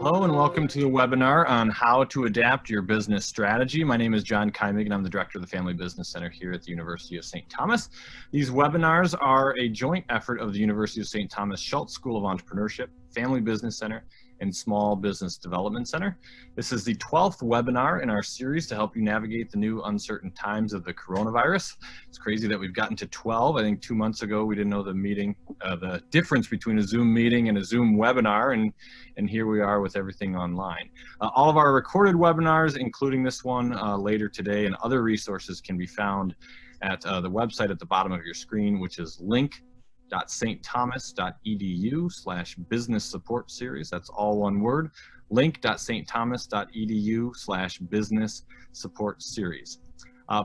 Hello and welcome to a webinar on how to adapt your business strategy. My name is John Keimig and I'm the Director of the Family Business Center here at the University of St. Thomas. These webinars are a joint effort of the University of St. Thomas Schultz School of Entrepreneurship, Family Business Center, and Small Business Development Center. This is the 12th webinar in our series to help you navigate the new uncertain times of the coronavirus. It's crazy that we've gotten to 12. I think 2 months ago we didn't know the difference between a Zoom meeting and a Zoom webinar, and here we are with everything online. All of our recorded webinars, including this one later today, and other resources can be found at the website at the bottom of your screen, which is link.stthomas.edu/business support series. That's all one word, link.stthomas.edu/business support series.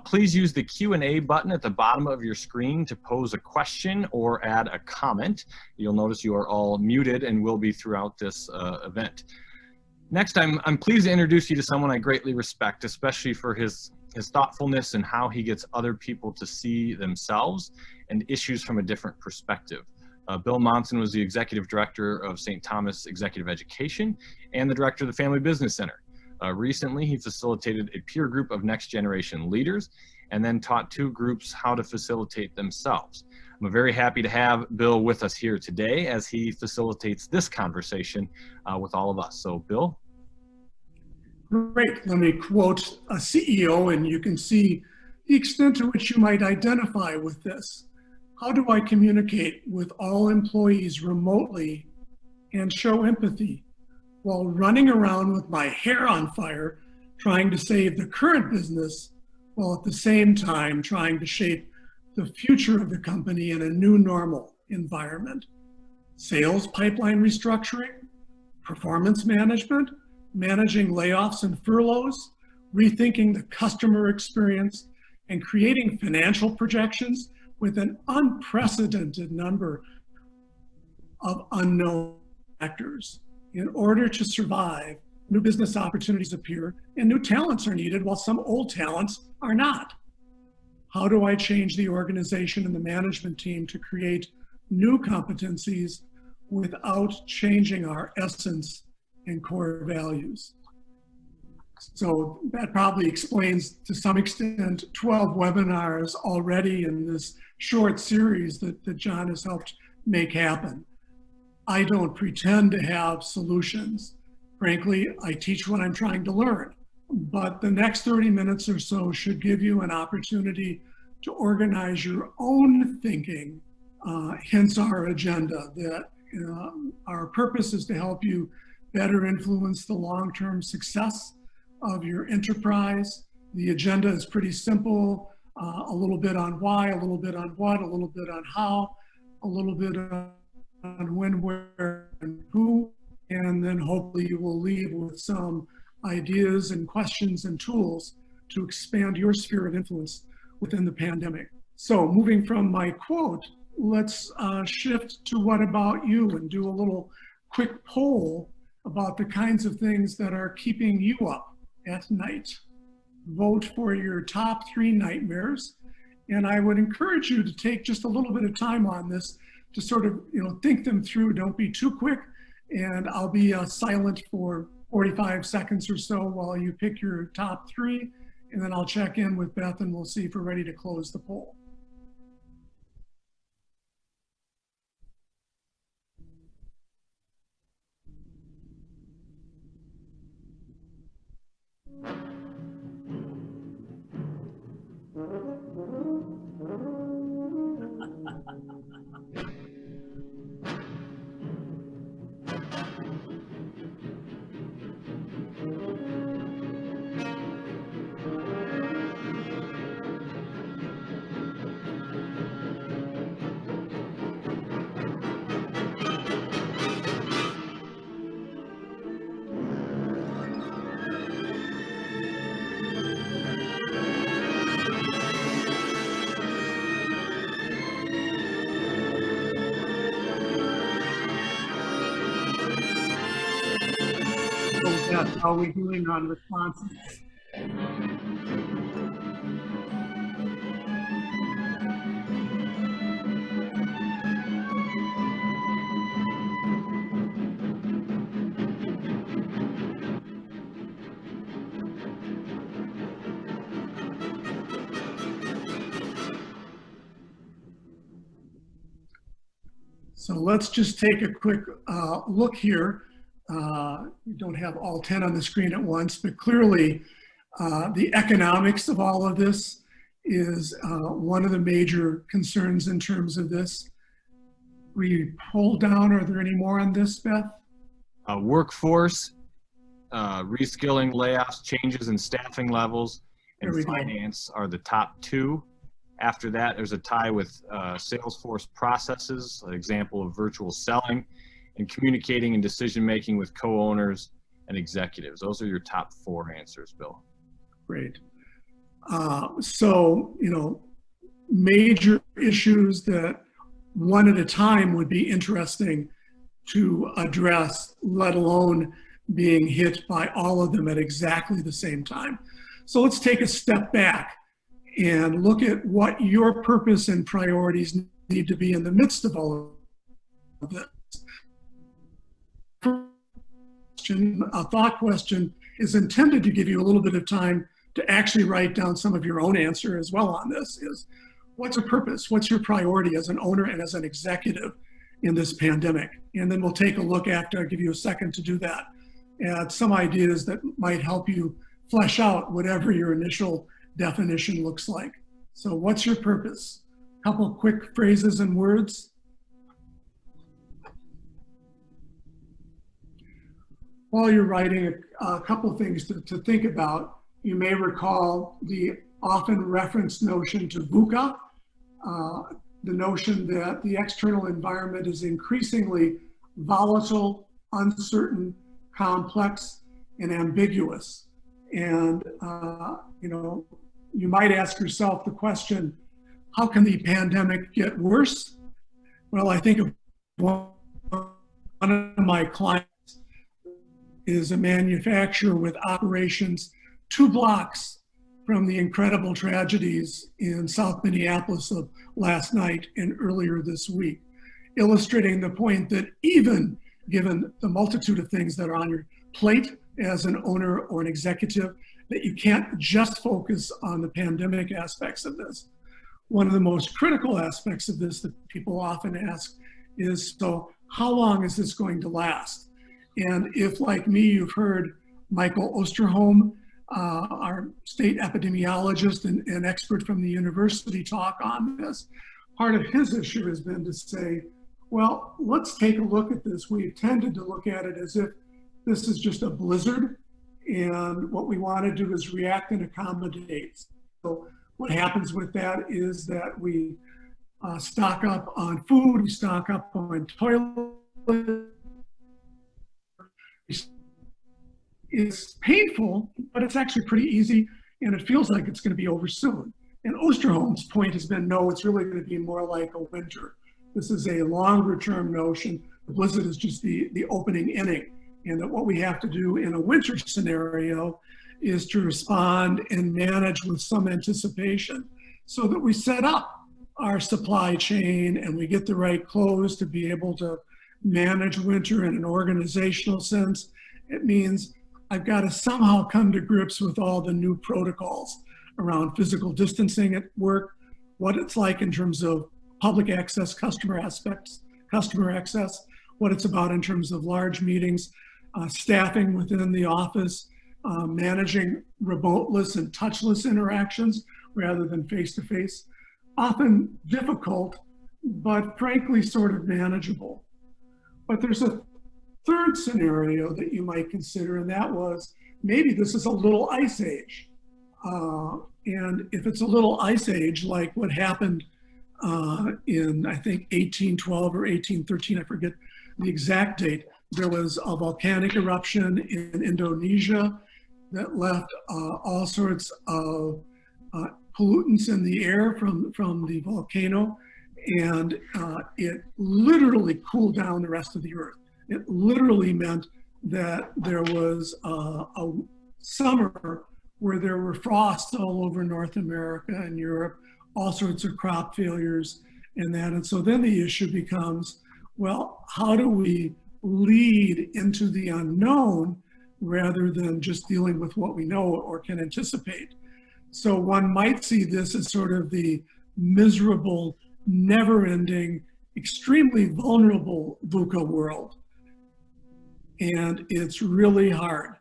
Please use the Q&A button at the bottom of your screen to pose a question or add a comment. You'll notice you are all muted and will be throughout this event. Next, I'm pleased to introduce you to someone I greatly respect, especially for his thoughtfulness and how he gets other people to see themselves and issues from a different perspective. Bill Monson was the Executive Director of St. Thomas Executive Education and the Director of the Family Business Center. Recently, he facilitated a peer group of next generation leaders and then taught 2 groups how to facilitate themselves. I'm very happy to have Bill with us here today as he facilitates this conversation with all of us. So, Bill? Great. Let me quote a CEO, and you can see the extent to which you might identify with this. How do I communicate with all employees remotely and show empathy while running around with my hair on fire, trying to save the current business, while at the same time trying to shape the future of the company in a new normal environment? Sales pipeline restructuring, performance management, managing layoffs and furloughs, rethinking the customer experience, and creating financial projections with an unprecedented number of unknown factors. In order to survive, new business opportunities appear and new talents are needed while some old talents are not. How do I change the organization and the management team to create new competencies without changing our essence and core values? So that probably explains to some extent 12 webinars already in this short series that John has helped make happen. I don't pretend to have solutions. Frankly, I teach what I'm trying to learn. But the next 30 minutes or so should give you an opportunity to organize your own thinking, hence our agenda, that our purpose is to help you better influence the long-term success of your enterprise. The agenda is pretty simple, a little bit on why, a little bit on what, a little bit on how, a little bit on when, where, and who, and then hopefully you will leave with some ideas and questions and tools to expand your sphere of influence within the pandemic. So moving from my quote, let's shift to what about you and do a little quick poll about the kinds of things that are keeping you up at night. Vote for your top 3 nightmares. And I would encourage you to take just a little bit of time on this to sort of, think them through. Don't be too quick. And I'll be silent for 45 seconds or so while you pick your top 3. And then I'll check in with Beth and we'll see if we're ready to close the poll. How are we doing on responses? So let's just take a quick look here. We don't have all 10 on the screen at once, but clearly the economics of all of this is one of the major concerns in terms of this. We pull down, are there any more on this, Beth? Workforce, reskilling, layoffs, changes in staffing levels, and finance are the top two. After that, there's a tie with Salesforce processes, an example of virtual selling, and communicating and decision-making with co-owners and executives. Those are your top 4 answers, Bill. Great. So, major issues that one at a time would be interesting to address, let alone being hit by all of them at exactly the same time. So let's take a step back and look at what your purpose and priorities need to be in the midst of all of this. A thought question is intended to give you a little bit of time to actually write down some of your own answer as well on this. Is what's your purpose? What's your priority as an owner and as an executive in this pandemic? And then we'll take a look after I give you a second to do that at some ideas that might help you flesh out whatever your initial definition looks like. So what's your purpose? A couple of quick phrases and words. While you're writing, a couple of things to think about. You may recall the often referenced notion to VUCA, the notion that the external environment is increasingly volatile, uncertain, complex, and ambiguous. And you might ask yourself the question, how can the pandemic get worse? Well, I think of one of my clients is a manufacturer with operations 2 blocks from the incredible tragedies in South Minneapolis of last night and earlier this week, illustrating the point that even given the multitude of things that are on your plate as an owner or an executive, that you can't just focus on the pandemic aspects of this. One of the most critical aspects of this that people often ask is, so how long is this going to last? And if, like me, you've heard Michael Osterholm, our state epidemiologist and expert from the university, talk on this, part of his issue has been to say, well, let's take a look at this. We tended to look at it as if this is just a blizzard, and what we want to do is react and accommodate. So what happens with that is that we stock up on food, we stock up on toilet. It's painful, but it's actually pretty easy, and it feels like it's going to be over soon. And Osterholm's point has been, no, it's really going to be more like a winter. This is a longer term notion. The blizzard is just the opening inning, and that what we have to do in a winter scenario is to respond and manage with some anticipation so that we set up our supply chain and we get the right clothes to be able to manage winter in an organizational sense. It means I've got to somehow come to grips with all the new protocols around physical distancing at work, what it's like in terms of public access, customer access, what it's about in terms of large meetings, staffing within the office, managing remoteless and touchless interactions rather than face-to-face. Often difficult, but frankly sort of manageable. But there's a third scenario that you might consider, and that was maybe this is a little ice age. And if it's a little ice age, like what happened in, I think, 1812 or 1813, I forget the exact date, there was a volcanic eruption in Indonesia that left all sorts of pollutants in the air from the volcano, and it literally cooled down the rest of the earth. It literally meant that there was a summer where there were frosts all over North America and Europe, all sorts of crop failures and that. And so then the issue becomes, well, how do we lead into the unknown rather than just dealing with what we know or can anticipate? So one might see this as sort of the miserable, never-ending extremely vulnerable VUCA world. And it's really hard.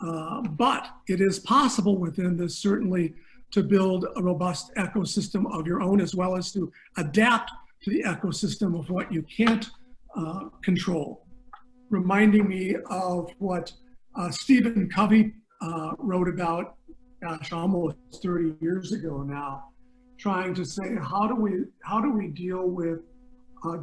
But it is possible within this, certainly, to build a robust ecosystem of your own, as well as to adapt to the ecosystem of what you can't control. Reminding me of what Stephen Covey wrote about, gosh, almost 30 years ago now, trying to say, how do we deal with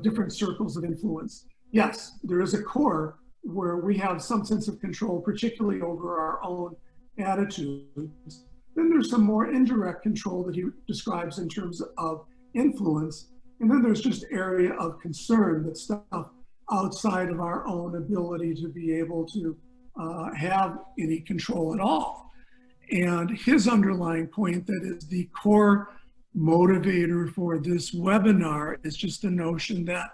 different circles of influence? Yes, there is a core where we have some sense of control, particularly over our own attitudes. Then there's some more indirect control that he describes in terms of influence. And then there's just area of concern, that stuff outside of our own ability to be able to have any control at all. And his underlying point, that is the core motivator for this webinar, is just the notion that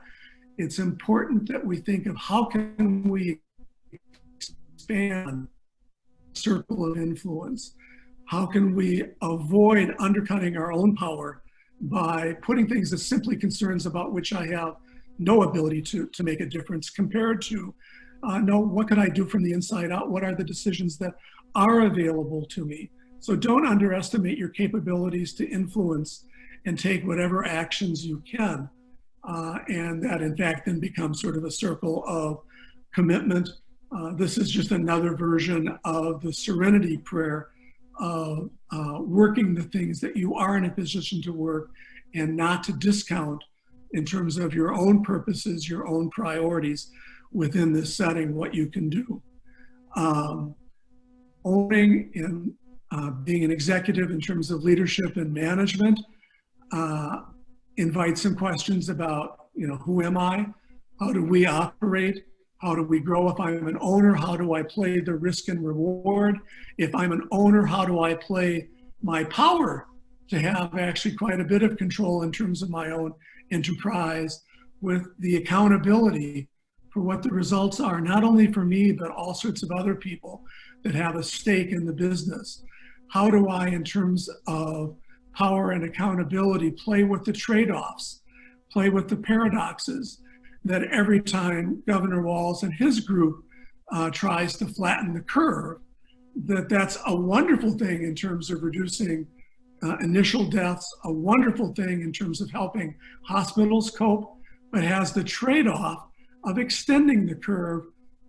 it's important that we think of how can we expand the circle of influence? How can we avoid undercutting our own power by putting things as simply concerns about which I have no ability to make a difference, compared to, no, what can I do from the inside out? What are the decisions that are available to me? So don't underestimate your capabilities to influence and take whatever actions you can. And that, in fact, then becomes sort of a circle of commitment. This is just another version of the serenity prayer of working the things that you are in a position to work, and not to discount in terms of your own purposes, your own priorities within this setting, what you can do. Owning and being an executive in terms of leadership and management invite some questions about, who am I? How do we operate? How do we grow? If I'm an owner, how do I play the risk and reward? If I'm an owner, how do I play my power to have actually quite a bit of control in terms of my own enterprise, with the accountability for what the results are, not only for me, but all sorts of other people that have a stake in the business? How do I, in terms of power and accountability, play with the trade-offs, play with the paradoxes, that every time Governor Walz and his group tries to flatten the curve, that's a wonderful thing in terms of reducing initial deaths, a wonderful thing in terms of helping hospitals cope, but has the trade-off of extending the curve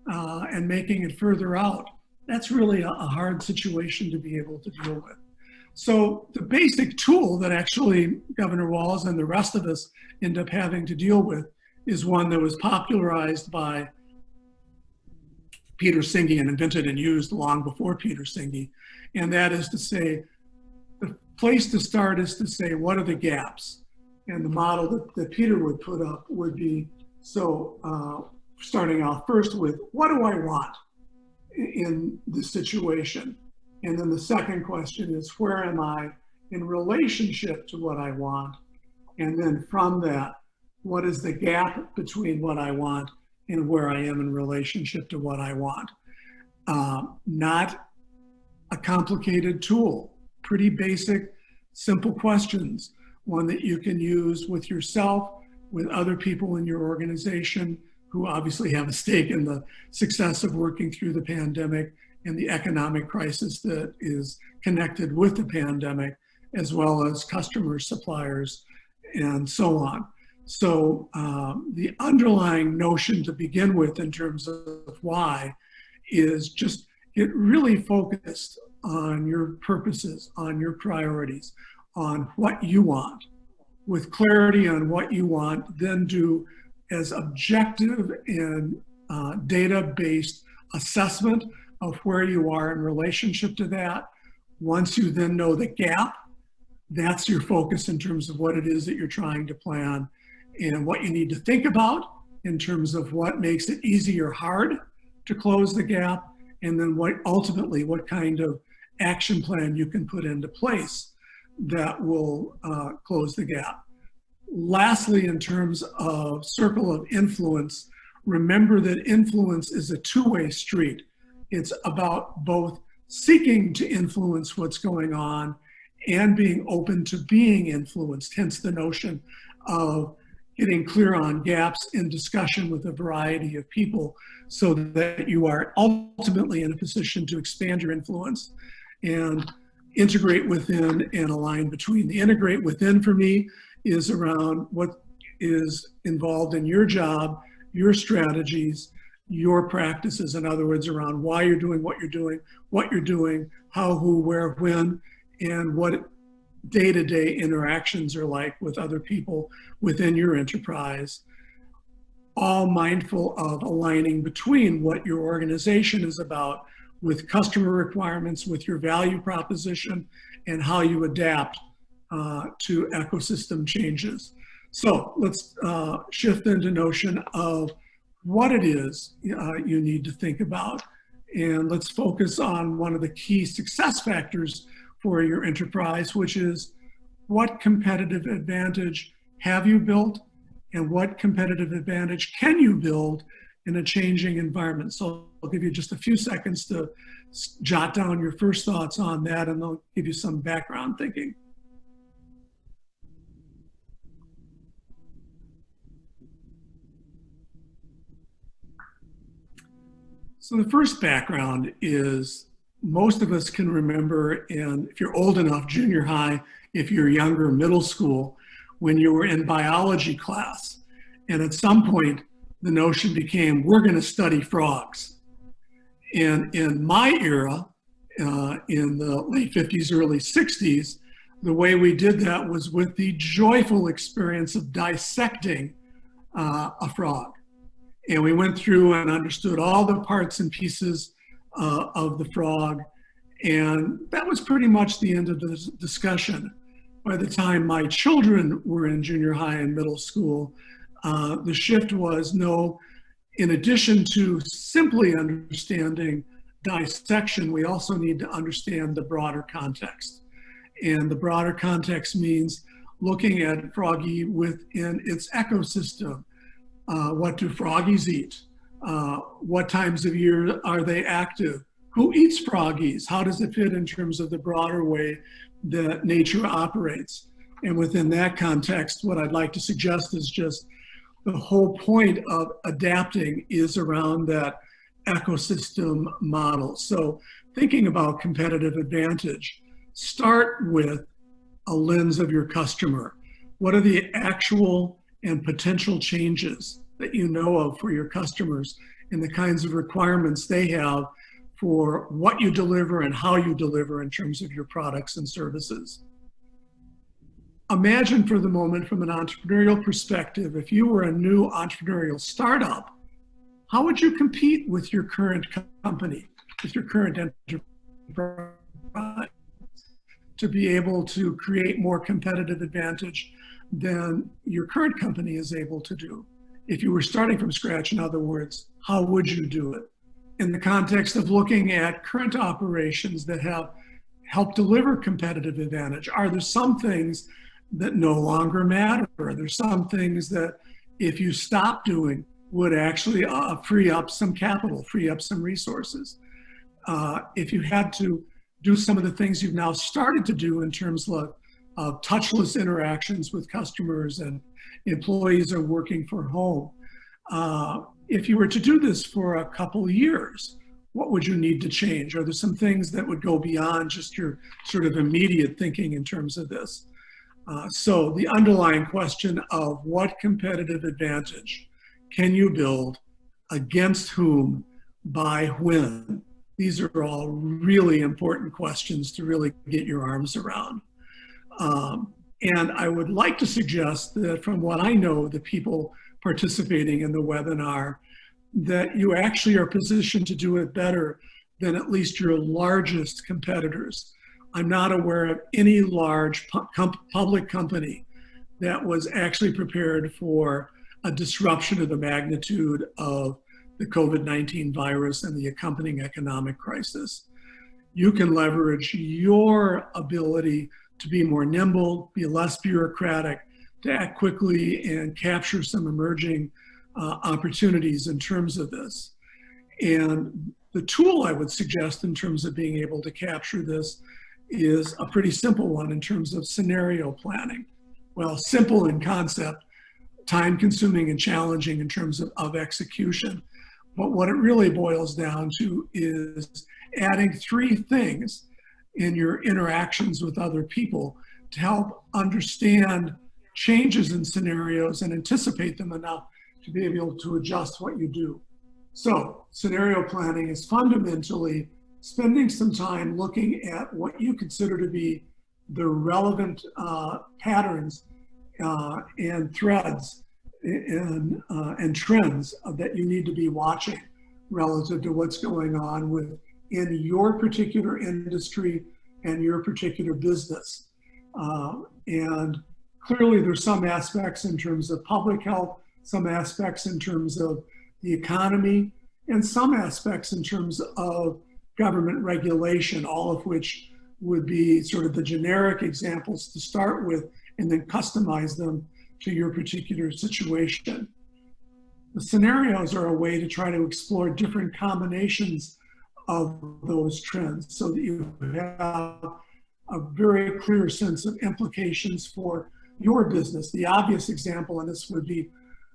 and making it further out. That's really a hard situation to be able to deal with. So the basic tool that actually Governor Walz and the rest of us end up having to deal with is one that was popularized by Peter Senge and invented and used long before Peter Senge. And that is to say, the place to start is to say, what are the gaps? And the model that Peter would put up would be, starting off first with, what do I want in this situation? And then the second question is, where am I in relationship to what I want? And then from that, what is the gap between what I want and where I am in relationship to what I want? Not a complicated tool, pretty basic, simple questions, one that you can use with yourself, with other people in your organization who obviously have a stake in the success of working through the pandemic and the economic crisis that is connected with the pandemic, as well as customers, suppliers, and so on. So the underlying notion to begin with in terms of why is just get really focused on your purposes, on your priorities, on what you want. With clarity on what you want, then do as objective and data-based assessment of where you are in relationship to that. Once you then know the gap, that's your focus in terms of what it is that you're trying to plan and what you need to think about in terms of what makes it easy or hard to close the gap, and then what ultimately what kind of action plan you can put into place that will close the gap. Lastly, in terms of circle of influence, remember that influence is a two-way street. It's about both seeking to influence what's going on and being open to being influenced, hence the notion of getting clear on gaps in discussion with a variety of people so that you are ultimately in a position to expand your influence and integrate within and align between. The integrate within for me is around what is involved in your job, your strategies, your practices. In other words, around why you're doing, what you're doing, how, who, where, when, and what day-to-day interactions are like with other people within your enterprise, all mindful of aligning between what your organization is about with customer requirements, with your value proposition, and how you adapt to ecosystem changes. So let's shift into notion of what it is you need to think about. And let's focus on one of the key success factors for your enterprise, which is what competitive advantage have you built and what competitive advantage can you build in a changing environment. So I'll give you just a few seconds to jot down your first thoughts on that, and I'll give you some background thinking. So the first background is most of us can remember, and if you're old enough, junior high, if you're younger, middle school, when you were in biology class. And at some point, the notion became, we're going to study frogs. And in my era, in the late 50s, early 60s, the way we did that was with the joyful experience of dissecting a frog. And we went through and understood all the parts and pieces of the frog. And that was pretty much the end of the discussion. By the time my children were in junior high and middle school, the shift was no, in addition to simply understanding dissection, we also need to understand the broader context. And the broader context means looking at froggy within its ecosystem. What do froggies eat? What times of year are they active? Who eats froggies? How does it fit in terms of the broader way that nature operates? And within that context, what I'd like to suggest is just the whole point of adapting is around that ecosystem model. So thinking about competitive advantage, start with a lens of your customer. What are the actual and potential changes that you know of for your customers and the kinds of requirements they have for what you deliver and how you deliver in terms of your products and services. Imagine for the moment from an entrepreneurial perspective, if you were a new entrepreneurial startup, how would you compete with your current company, with your current enterprise, to be able to create more competitive advantage than your current company is able to do? If you were starting from scratch, in other words, how would you do it? In the context of looking at current operations that have helped deliver competitive advantage, are there some things that no longer matter? Are there some things that if you stop doing would actually free up some capital, free up some resources? If you had to do some of the things you've now started to do in terms of touchless interactions with customers and employees are working from home, if you were to do this for a couple of years, what would you need to change? Are there some things that would go beyond just your sort of immediate thinking in terms of this? So the underlying question of what competitive advantage can you build, against whom, by when? These are all really important questions to really get your arms around. And I would like to suggest that from what I know, the people participating in the webinar, that you actually are positioned to do it better than at least your largest competitors. I'm not aware of any large public company that was actually prepared for a disruption of the magnitude of the COVID-19 virus and the accompanying economic crisis. You can leverage your ability to be more nimble, be less bureaucratic, to act quickly and capture some emerging opportunities in terms of this. And the tool I would suggest in terms of being able to capture this is a pretty simple one in terms of scenario planning. Well, simple in concept, time-consuming and challenging in terms of execution. But what it really boils down to is adding three things in your interactions with other people to help understand changes in scenarios and anticipate them enough to be able to adjust what you do. So scenario planning is fundamentally spending some time looking at what you consider to be the relevant patterns and threads and trends that you need to be watching relative to what's going on within your particular industry and your particular business. And clearly there's some aspects in terms of public health, some aspects in terms of the economy, and some aspects in terms of government regulation, all of which would be sort of the generic examples to start with and then customize them to your particular situation. The scenarios are a way to try to explore different combinations of those trends so that you have a very clear sense of implications for your business. The obvious example in this would be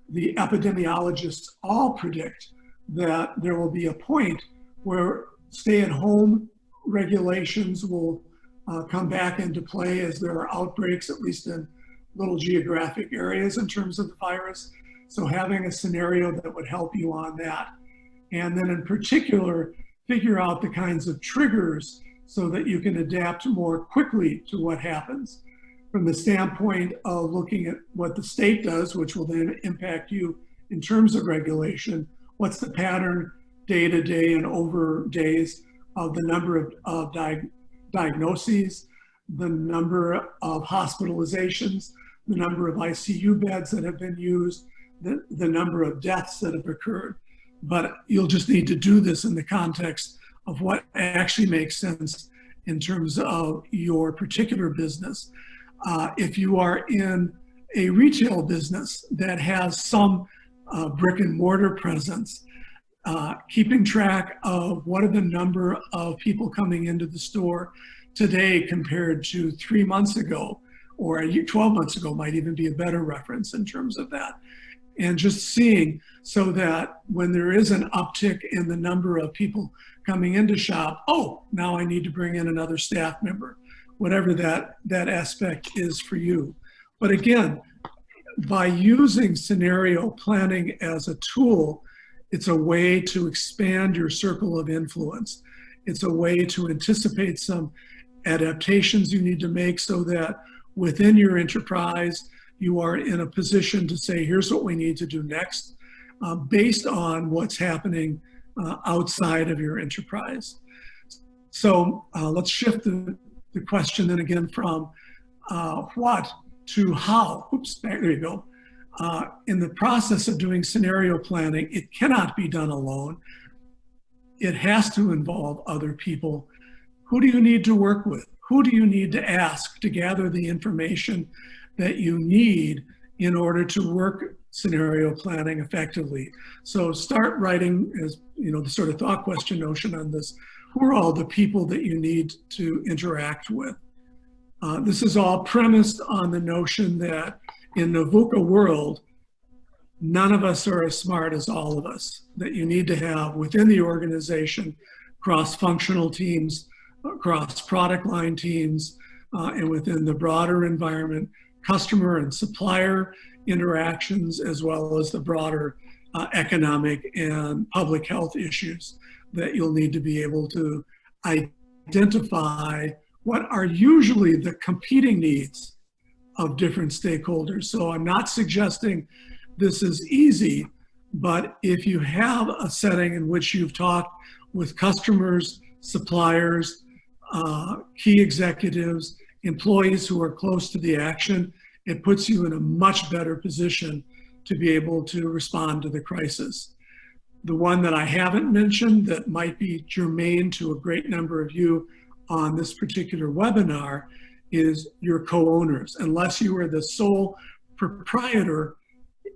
the epidemiologists all predict that there will be a point where stay-at-home regulations will come back into play as there are outbreaks, at least in little geographic areas in terms of the virus. So having a scenario that would help you on that. And then in particular, figure out the kinds of triggers so that you can adapt more quickly to what happens. From the standpoint of looking at what the state does, which will then impact you in terms of regulation, what's the pattern day to day and over days of the number of diagnoses, the number of hospitalizations, the number of ICU beds that have been used, the number of deaths that have occurred. But you'll just need to do this in the context of what actually makes sense in terms of your particular business. If you are in a retail business that has some brick and mortar presence, keeping track of what are the number of people coming into the store today compared to 3 months ago, or 12 months ago might even be a better reference in terms of that. And just seeing so that when there is an uptick in the number of people coming into shop, oh, now I need to bring in another staff member, whatever that aspect is for you. But again, by using scenario planning as a tool, it's a way to expand your circle of influence. It's a way to anticipate some adaptations you need to make so that within your enterprise, you are in a position to say, here's what we need to do next, based on what's happening outside of your enterprise. So let's shift the question then again from what to how. Oops, there you go. In the process of doing scenario planning, it cannot be done alone. It has to involve other people. Who do you need to work with? Who do you need to ask to gather the information that you need in order to work scenario planning effectively? So start writing, as you know, the sort of thought question notion on this. Who are all the people that you need to interact with? This is all premised on the notion that in the VUCA world, none of us are as smart as all of us, that you need to have within the organization cross-functional teams, across product line teams, and within the broader environment, customer and supplier interactions, as well as the broader economic and public health issues that you'll need to be able to identify what are usually the competing needs of different stakeholders. So I'm not suggesting this is easy, but if you have a setting in which you've talked with customers, suppliers, key executives, employees who are close to the action, it puts you in a much better position to be able to respond to the crisis. The one that I haven't mentioned that might be germane to a great number of you on this particular webinar is your co-owners. Unless you are the sole proprietor,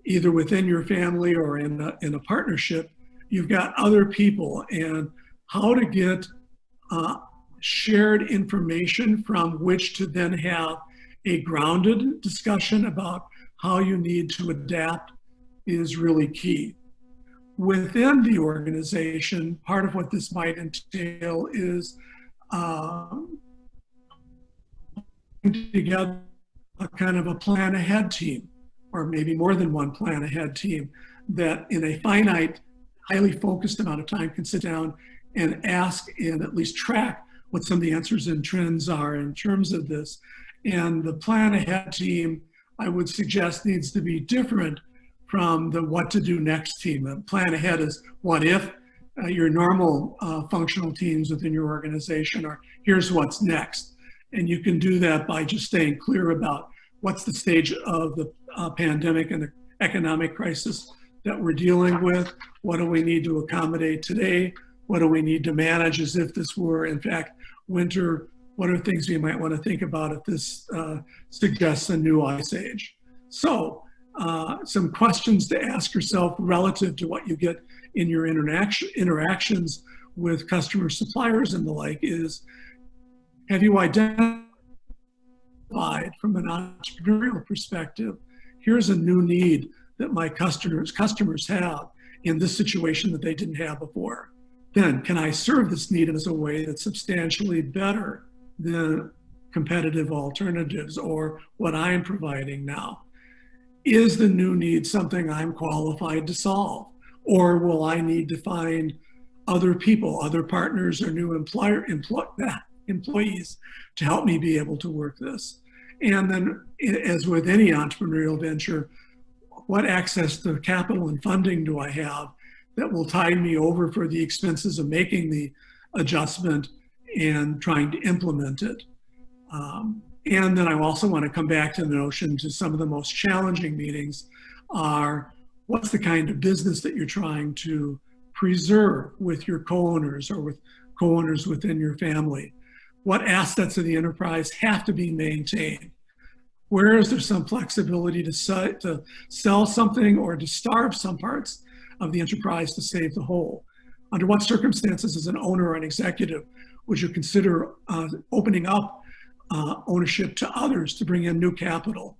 either within your family or in a partnership, you've got other people, and how to get shared information from which to then have a grounded discussion about how you need to adapt is really key. Within the organization, part of what this might entail is together a kind of a plan ahead team, or maybe more than one plan ahead team, that in a finite, highly focused amount of time can sit down and ask and at least track what some of the answers and trends are in terms of this. And the plan ahead team, I would suggest, needs to be different from the what to do next team. A plan ahead is what if. Your normal functional teams within your organization are here's what's next. And you can do that by just staying clear about what's the stage of the pandemic and the economic crisis that we're dealing with. What do we need to accommodate today? What do we need to manage as if this were, in fact, winter? What are things we might want to think about if this suggests a new ice age? So some questions to ask yourself relative to what you get in your interactions with customer suppliers and the like is, have you identified from an entrepreneurial perspective, here's a new need that my customers have in this situation that they didn't have before? Then can I serve this need in a way that's substantially better than competitive alternatives or what I'm providing now? Is the new need something I'm qualified to solve? Or will I need to find other people, other partners, or new employees to help me be able to work this? And then, as with any entrepreneurial venture, what access to capital and funding do I have that will tide me over for the expenses of making the adjustment and trying to implement it? And then I also want to come back to the notion to some of the most challenging meetings are, what's the kind of business that you're trying to preserve with your co-owners or with co-owners within your family? What assets of the enterprise have to be maintained? Where is there some flexibility to sell something or to starve some parts of the enterprise to save the whole? Under what circumstances as an owner or an executive would you consider opening up ownership to others to bring in new capital?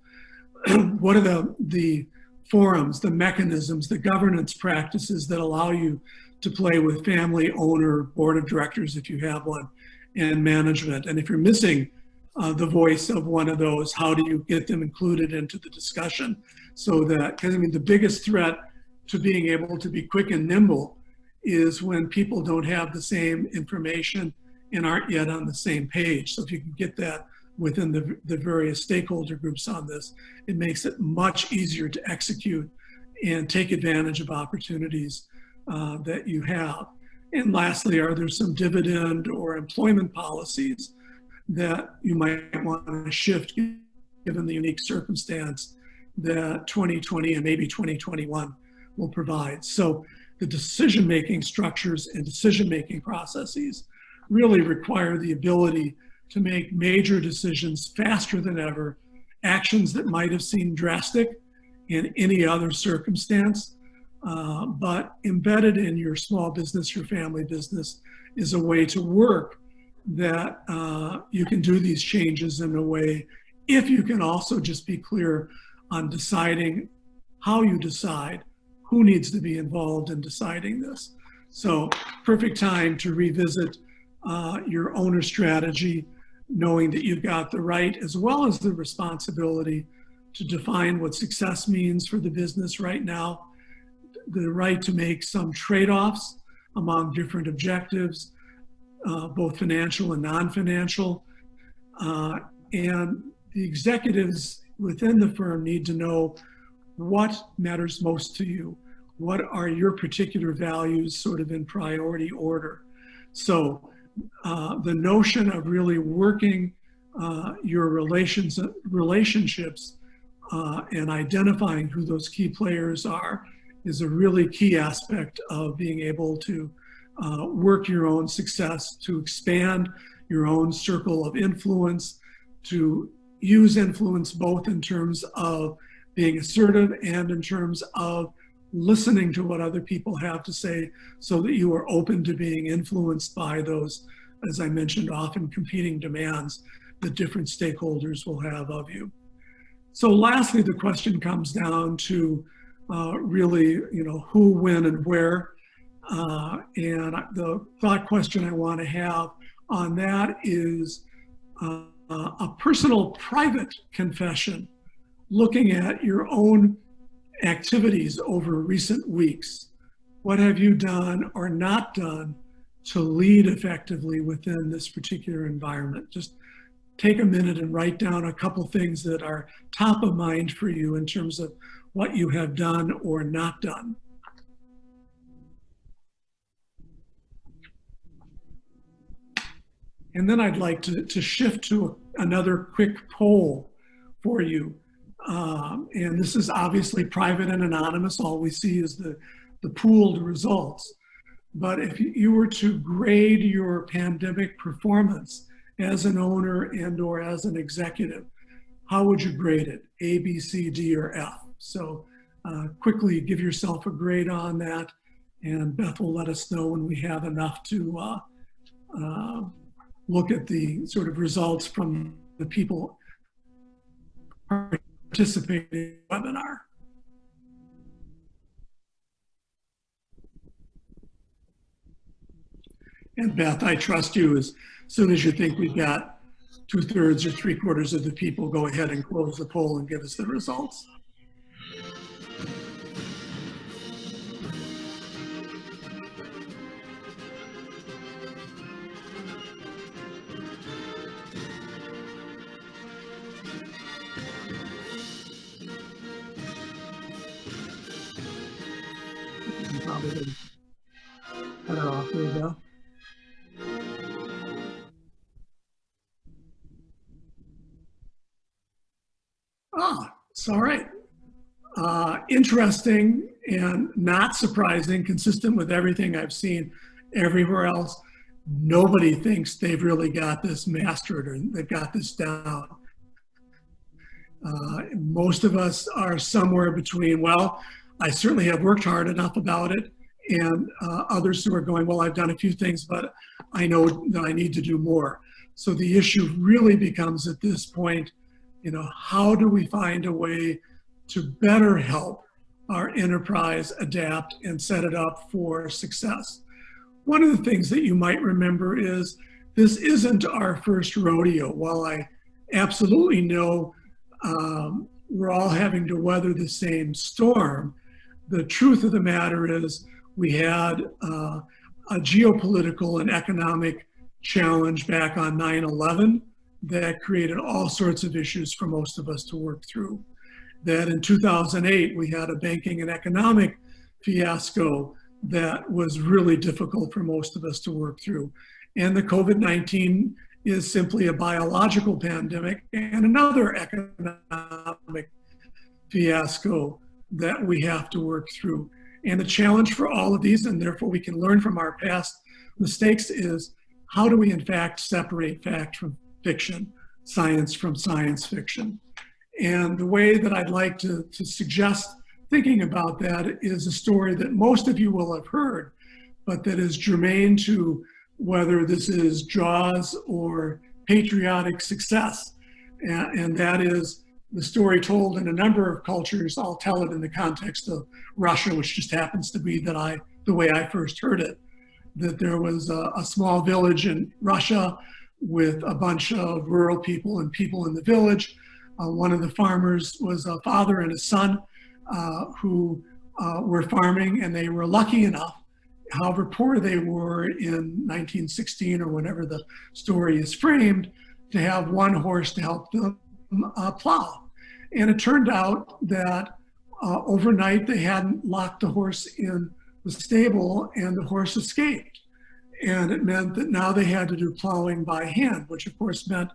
What are the forums, the mechanisms, the governance practices that allow you to play with family, owner, board of directors if you have one, and management? And if you're missing the voice of one of those, how do you get them included into the discussion? So that, because I mean, the biggest threat to being able to be quick and nimble is when people don't have the same information and aren't yet on the same page. So if you can get that within the various stakeholder groups on this, it makes it much easier to execute and take advantage of opportunities that you have. And lastly, are there some dividend or employment policies that you might want to shift given the unique circumstance that 2020 and maybe 2021 will provide? So the decision-making structures and decision-making processes really require the ability to make major decisions faster than ever, actions that might have seemed drastic in any other circumstance, but embedded in your small business, your family business, is a way to work that you can do these changes in a way, if you can also just be clear on deciding how you decide, who needs to be involved in deciding this. So perfect time to revisit your owner strategy, knowing that you've got the right as well as the responsibility to define what success means for the business right now, the right to make some trade-offs among different objectives, both financial and non-financial. And the executives within the firm need to know what matters most to you. What are your particular values sort of in priority order? So the notion of really working your relationships and identifying who those key players are is a really key aspect of being able to work your own success, to expand your own circle of influence, to use influence both in terms of being assertive and in terms of listening to what other people have to say, so that you are open to being influenced by those, as I mentioned, often competing demands that different stakeholders will have of you. So lastly, the question comes down to really, who, when, and where. And the thought question I want to have on that is a personal private confession, looking at your own activities over recent weeks. What have you done or not done to lead effectively within this particular environment? Just take a minute and write down a couple things that are top of mind for you in terms of what you have done or not done. And then I'd like to shift to another quick poll for you. And this is obviously private and anonymous. All we see is the pooled results. But if you were to grade your pandemic performance as an owner and or as an executive, how would you grade it? A, B, C, D, or F? So quickly give yourself a grade on that. And Beth will let us know when we have enough to look at the sort of results from the people participating in the webinar. And Beth, I trust you. As soon as you think we've got 2/3 or 3/4 of the people, go ahead and close the poll and give us the results. Probably cut it off. There you go. It's all right. Interesting and not surprising, consistent with everything I've seen everywhere else. Nobody thinks they've really got this mastered or they've got this down. Most of us are somewhere between, well, I certainly have worked hard enough about it, and others who are going, well, I've done a few things, but I know that I need to do more. So the issue really becomes at this point, how do we find a way to better help our enterprise adapt and set it up for success? One of the things that you might remember is this isn't our first rodeo. While I absolutely know we're all having to weather the same storm, the truth of the matter is we had a geopolitical and economic challenge back on 9/11 that created all sorts of issues for most of us to work through. That in 2008, we had a banking and economic fiasco that was really difficult for most of us to work through. And the COVID-19 is simply a biological pandemic and another economic fiasco that we have to work through. And the challenge for all of these, and therefore we can learn from our past mistakes, is how do we in fact separate fact from fiction, science from science fiction? And the way that I'd like to suggest thinking about that is a story that most of you will have heard, but that is germane to whether this is Jaws or patriotic success. And that is the story told in a number of cultures. I'll tell it in the context of Russia, which just happens to be the way I first heard it. That there was a small village in Russia with a bunch of rural people and people in the village. One of the farmers was a father and a son who were farming, and they were lucky enough, however poor they were in 1916 or whenever the story is framed, to have one horse to help them plow. And it turned out that overnight they hadn't locked the horse in the stable and the horse escaped. And it meant that now they had to do plowing by hand, which of course meant,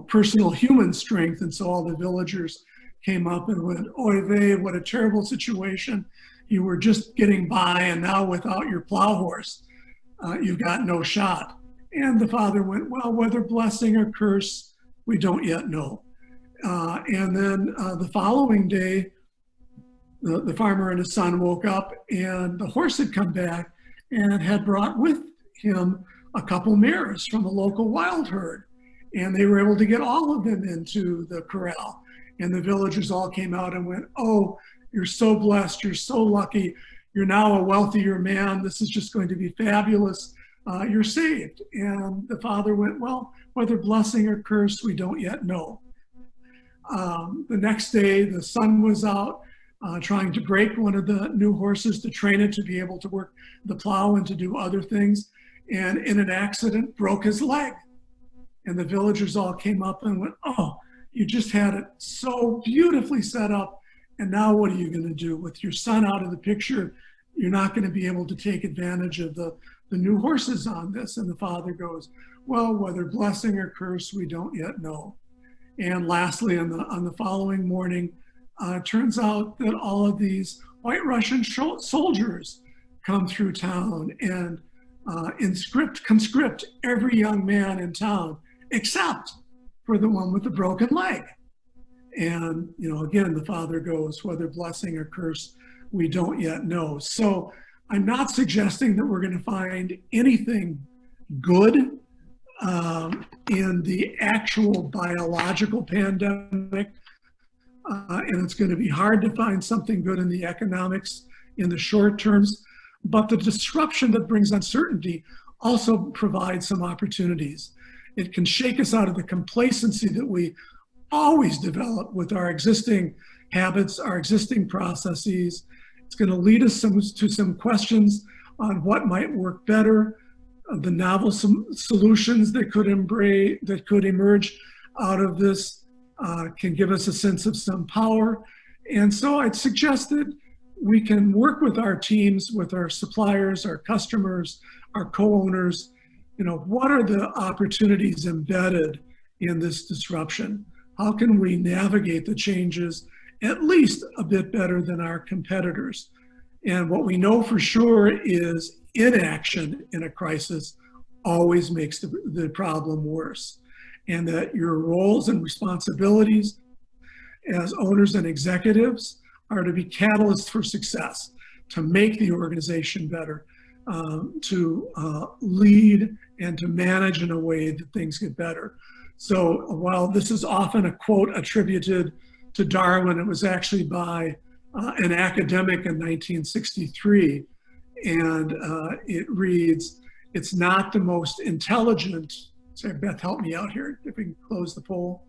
personal human strength. And so all the villagers came up and went, oy vey, what a terrible situation. You were just getting by, and now without your plow horse, you've got no shot. And the father went, well, whether blessing or curse, we don't yet know. And then the following day, the farmer and his son woke up, and the horse had come back and had brought with him a couple mares from a local wild herd. And they were able to get all of them into the corral. And the villagers all came out and went, "Oh, you're so blessed, you're so lucky, you're now a wealthier man, this is just going to be fabulous, you're saved." And the father went, "Well, whether blessing or curse, we don't yet know." The next day, the son was out trying to break one of the new horses to train it to be able to work the plow and to do other things, and in an accident broke his leg. And the villagers all came up and went, "Oh, you just had it so beautifully set up, and now what are you going to do? With your son out of the picture, you're not going to be able to take advantage of the new horses on this." And the father goes, "Well, whether blessing or curse, we don't yet know." And lastly, on the following morning, turns out that all of these White Russian soldiers come through town and conscript every young man in town, except for the one with the broken leg. And, again, the father goes, "Whether blessing or curse, we don't yet know." So I'm not suggesting that we're going to find anything good in the actual biological pandemic, and it's going to be hard to find something good in the economics in the short terms. But the disruption that brings uncertainty also provides some opportunities. It can shake us out of the complacency that we always develop with our existing habits, our existing processes. It's going to lead us to some questions on what might work better, the novel solutions that could emerge out of this can give us a sense of some power. And so I'd suggest that we can work with our teams, with our suppliers, our customers, our co-owners. What are the opportunities embedded in this disruption? How can we navigate the changes at least a bit better than our competitors? And what we know for sure is inaction in a crisis always makes the problem worse. And that your roles and responsibilities as owners and executives are to be catalysts for success, to make the organization better, to lead and to manage in a way that things get better. So while this is often a quote attributed to Darwin, it was actually by an academic in 1963, and it reads, "It's not the most intelligent," sorry, Beth, help me out here, if we can close the poll.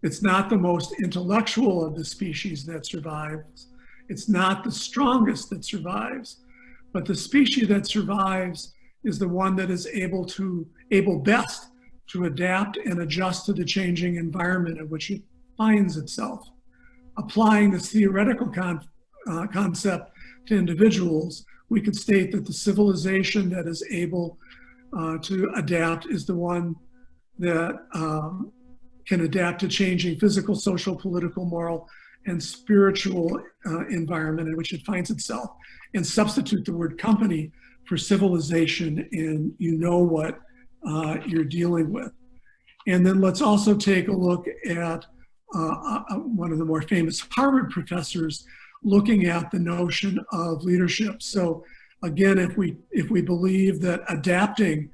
"It's not the most intellectual of the species that survives. It's not the strongest that survives, but the species that survives is the one that is able best to adapt and adjust to the changing environment in which it finds itself." Applying this theoretical concept to individuals, we could state that the civilization that is able to adapt is the one that can adapt to changing physical, social, political, moral, and spiritual environment in which it finds itself, and substitute the word company for civilization, and you know what you're dealing with. And then let's also take a look at one of the more famous Harvard professors looking at the notion of leadership. So again, if we believe that adapting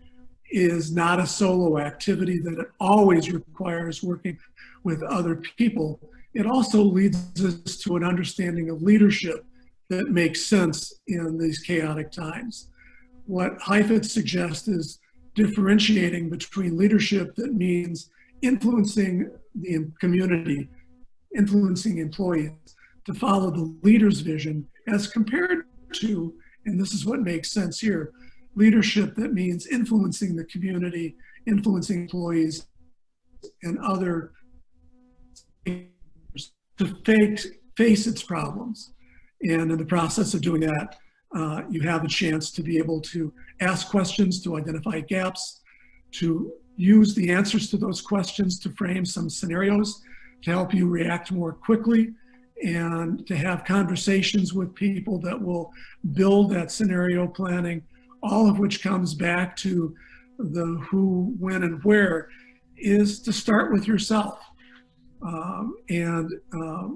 is not a solo activity, that it always requires working with other people, it also leads us to an understanding of leadership that makes sense in these chaotic times. What Heifetz suggests is differentiating between leadership that means influencing the community, influencing employees to follow the leader's vision, as compared to, and this is what makes sense here, leadership that means influencing the community, influencing employees and other to face its problems. And in the process of doing that, you have a chance to be able to ask questions, to identify gaps, to use the answers to those questions to frame some scenarios to help you react more quickly, and to have conversations with people that will build that scenario planning, all of which comes back to the who, when, and where, is to start with yourself.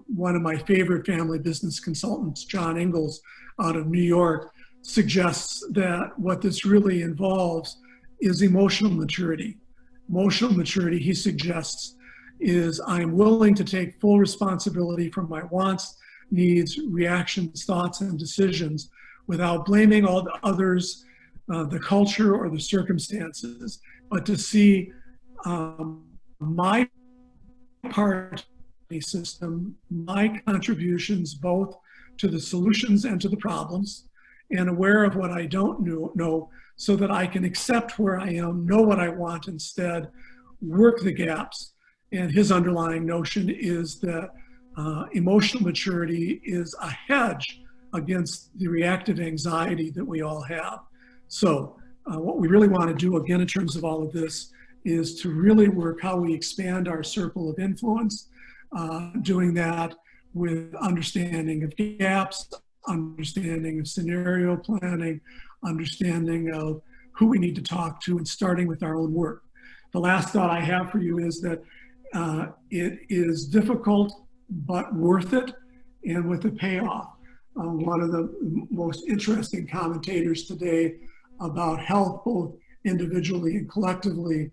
One of my favorite family business consultants, John Ingalls out of New York, suggests that what this really involves is emotional maturity. emotional maturity, he suggests, is I'm willing to take full responsibility for my wants, needs, reactions, thoughts, and decisions without blaming all the others, the culture, or the circumstances, but to see my part of the system, my contributions both to the solutions and to the problems, and aware of what I don't know so that I can accept where I am, know what I want instead, work the gaps. And his underlying notion is that emotional maturity is a hedge against the reactive anxiety that we all have. So what we really want to do, again, in terms of all of this, is to really work how we expand our circle of influence, doing that with understanding of gaps, understanding of scenario planning, understanding of who we need to talk to, and starting with our own work. The last thought I have for you is that it is difficult but worth it, and with a payoff. One of the most interesting commentators today about health, both individually and collectively,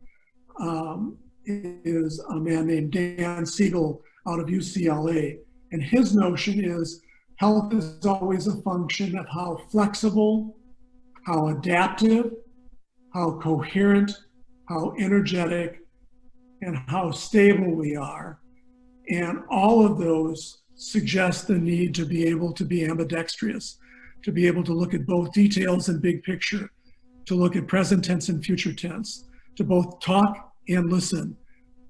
is a man named Dan Siegel out of UCLA. And his notion is health is always a function of how flexible, how adaptive, how coherent, how energetic, and how stable we are. And all of those suggest the need to be able to be ambidextrous, to be able to look at both details and big picture, to look at present tense and future tense, to both talk and listen,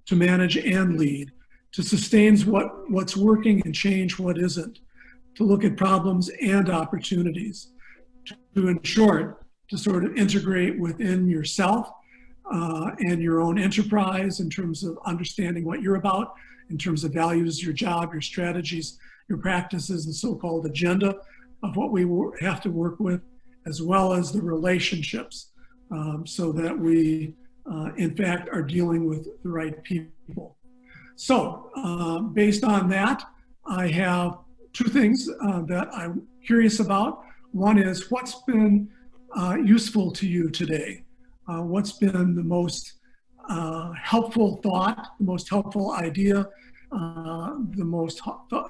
to manage and lead, to sustain what's working and change what isn't, to look at problems and opportunities, to, in short, to sort of integrate within yourself and your own enterprise in terms of understanding what you're about, in terms of values, your job, your strategies, your practices, the so-called agenda of what we have to work with, as well as the relationships, so that we, in fact, are dealing with the right people. So based on that, I have two things that I'm curious about. One is, what's been useful to you today? What's been the most helpful thought, the most helpful idea, the most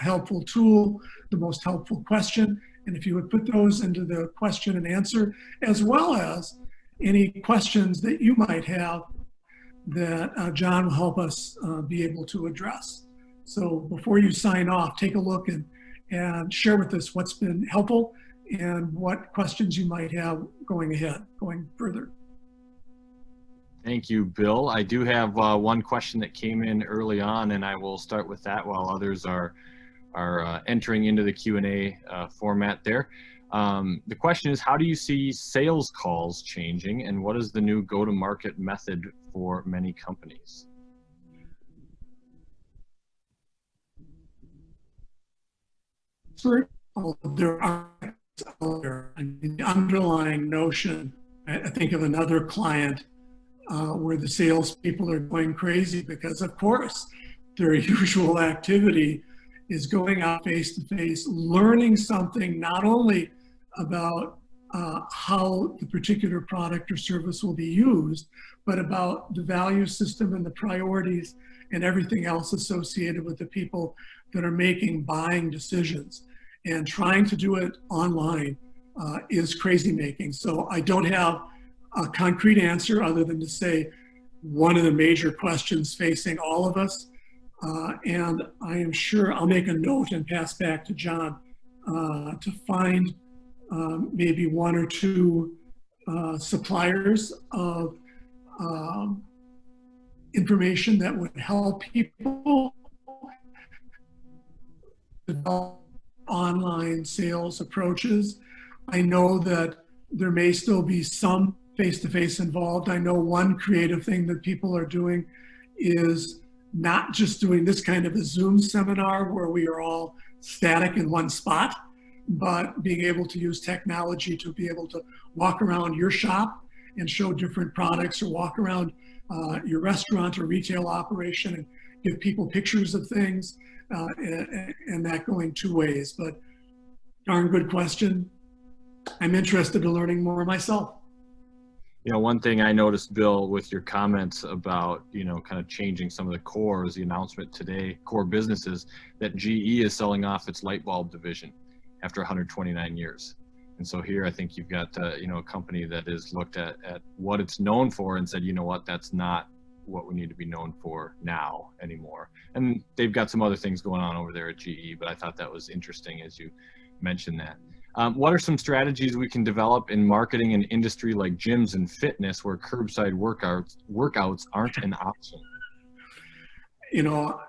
helpful tool, the most helpful question? And if you would put those into the question and answer, as well as any questions that you might have that John will help us be able to address. So before you sign off, take a look and share with us what's been helpful and what questions you might have going ahead, going further. Thank you, Bill. I do have one question that came in early on, and I will start with that while others are entering into the Q&A format there. The question is, how do you see sales calls changing, and what is the new go-to-market method for many companies? There are the underlying notion. I think of another client where the salespeople are going crazy because, of course, their usual activity is going out face to face, learning something not only about how the particular product or service will be used, but about the value system and the priorities and everything else associated with the people that are making buying decisions. And trying to do it online is crazy making. So I don't have a concrete answer other than to say one of the major questions facing all of us. And I am sure I'll make a note and pass back to John to find maybe one or two suppliers of information that would help people develop online sales approaches. I know that there may still be some face-to-face involved. I know one creative thing that people are doing is not just doing this kind of a Zoom seminar where we are all static in one spot, but being able to use technology to be able to walk around your shop and show different products, or walk around your restaurant or retail operation and give people pictures of things, and that going two ways. But darn good question. I'm interested in learning more myself. You know, one thing I noticed, Bill, with your comments about, you know, kind of changing some of the core is the announcement today, core businesses, that GE is selling off its light bulb division after 129 years. And so here I think you've got, you know, a company that has looked at what it's known for and said, you know what, that's not what we need to be known for now anymore. And they've got some other things going on over there at GE, but I thought that was interesting as you mentioned that. What are some strategies we can develop in marketing an industry like gyms and fitness where curbside workouts aren't an option? You know,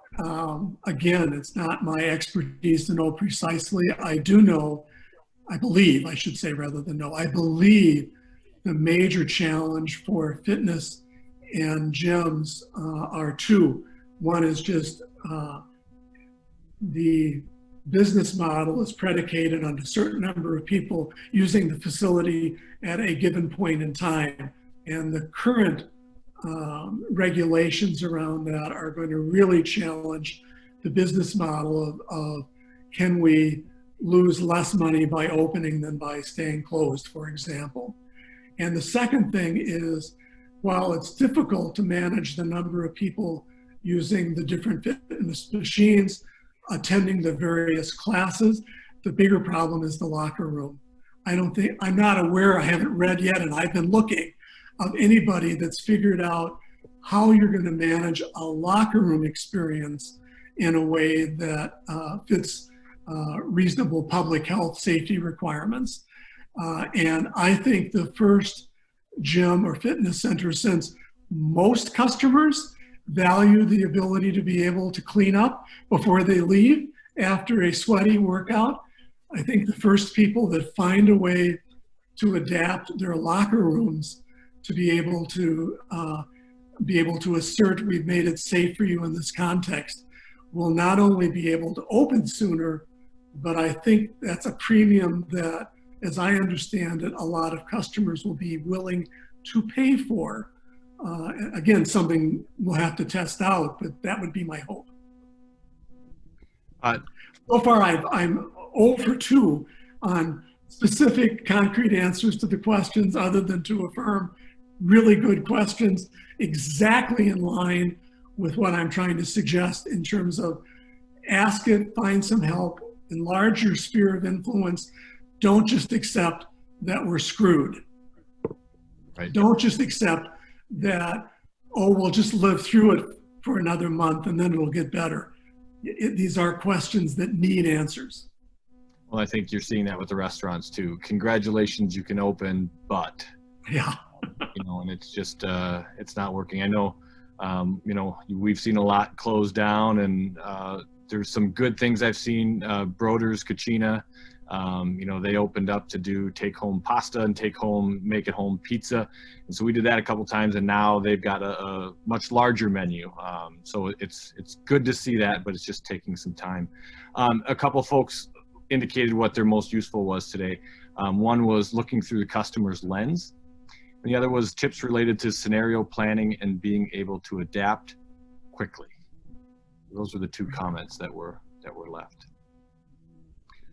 again, it's not my expertise to know precisely. I do know, I believe, I should say rather than know, I believe the major challenge for fitness and gyms are two. One is just the business model is predicated on a certain number of people using the facility at a given point in time. And the current regulations around that are going to really challenge the business model of can we lose less money by opening than by staying closed, for example. And the second thing is, while it's difficult to manage the number of people using the different fitness machines, attending the various classes, the bigger problem is the locker room. I'm not aware, I haven't read yet, and I've been looking, of anybody that's figured out how you're going to manage a locker room experience in a way that fits reasonable public health safety requirements. And I think the first gym or fitness center, since most customers value the ability to be able to clean up before they leave after a sweaty workout, I think the first people that find a way to adapt their locker rooms to be able to assert we've made it safe for you in this context will not only be able to open sooner, but I think that's a premium that, as I understand it, a lot of customers will be willing to pay for. Again, something we'll have to test out, but that would be my hope. So far, I'm 0 for 2 on specific, concrete answers to the questions, other than to affirm really good questions, exactly in line with what I'm trying to suggest in terms of ask it, find some help, enlarge your sphere of influence. Don't just accept that we're screwed. Right. Don't just accept that, oh, we'll just live through it for another month and then it'll get better. These are questions that need answers. Well, I think you're seeing that with the restaurants too. Congratulations, you can open, but yeah, you know, and it's just it's not working. I know, you know, we've seen a lot close down, and there's some good things I've seen. Broder's Cucina, you know, they opened up to do take-home pasta and make-at-home pizza, and so we did that a couple times, and now they've got a much larger menu. So it's good to see that, but it's just taking some time. A couple folks indicated what their most useful was today. One was looking through the customer's lens, and the other was tips related to scenario planning and being able to adapt quickly. Those were the two comments that were left.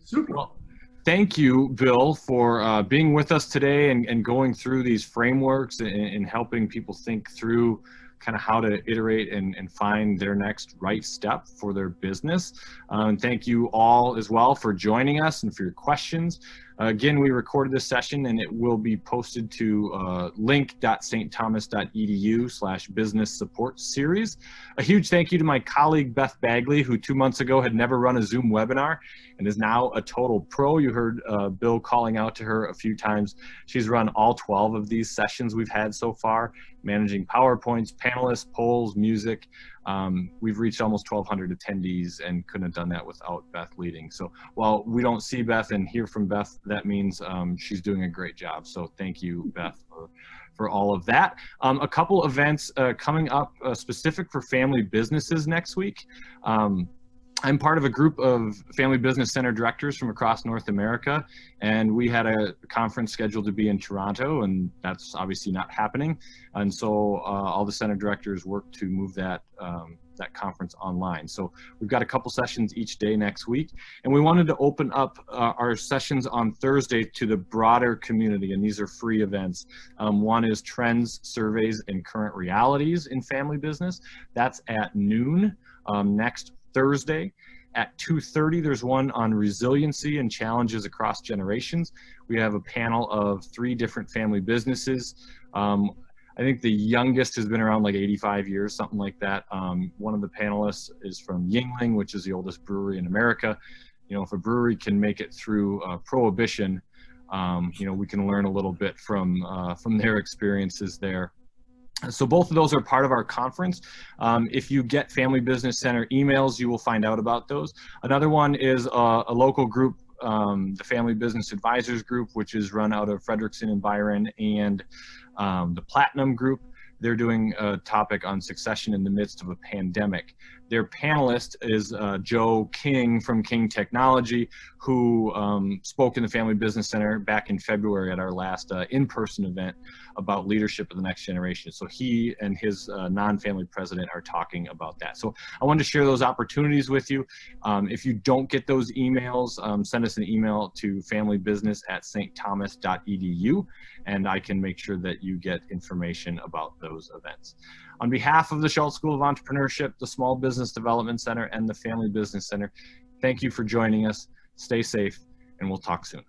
Super. Well, thank you, Bill, for being with us today and going through these frameworks and helping people think through kind of how to iterate and find their next right step for their business. And thank you all as well for joining us and for your questions. Again, we recorded this session and it will be posted to link.stthomas.edu/business support series. A huge thank you to my colleague Beth Bagley, who 2 months ago had never run a Zoom webinar and is now a total pro. You heard Bill calling out to her a few times. She's run all 12 of these sessions we've had so far, managing PowerPoints, panelists, polls, music. We've reached almost 1,200 attendees and couldn't have done that without Beth leading. So while we don't see Beth and hear from Beth, that means she's doing a great job. So thank you, Beth, for all of that. A couple events coming up specific for family businesses next week. I'm part of a group of family business center directors from across North America, and we had a conference scheduled to be in Toronto, and that's obviously not happening. And so all the center directors worked to move that that conference online. So we've got a couple sessions each day next week, and we wanted to open up our sessions on Thursday to the broader community, and these are free events. One is Trends, Surveys, and Current Realities in Family Business. That's at noon next Thursday. At 2:30, there's one on resiliency and challenges across generations. We have a panel of 3 different family businesses. I think the youngest has been around like 85 years, something like that. One of the panelists is from Yuengling, which is the oldest brewery in America. You know, if a brewery can make it through Prohibition, you know, we can learn a little bit from their experiences there. So both of those are part of our conference. If you get Family Business Center emails, you will find out about those. Another one is a local group, the Family Business Advisors Group, which is run out of Frederickson and Byron, and the Platinum Group. They're doing a topic on succession in the midst of a pandemic. Their panelist is Joe King from King Technology, who spoke in the Family Business Center back in February at our last in-person event about leadership of the next generation. So he and his non-family president are talking about that. So I wanted to share those opportunities with you. If you don't get those emails, send us an email to familybusiness@stthomas.edu, and I can make sure that you get information about those events. On behalf of the Schultz School of Entrepreneurship, the Small Business Development Center, and the Family Business Center, thank you for joining us. Stay safe, and we'll talk soon.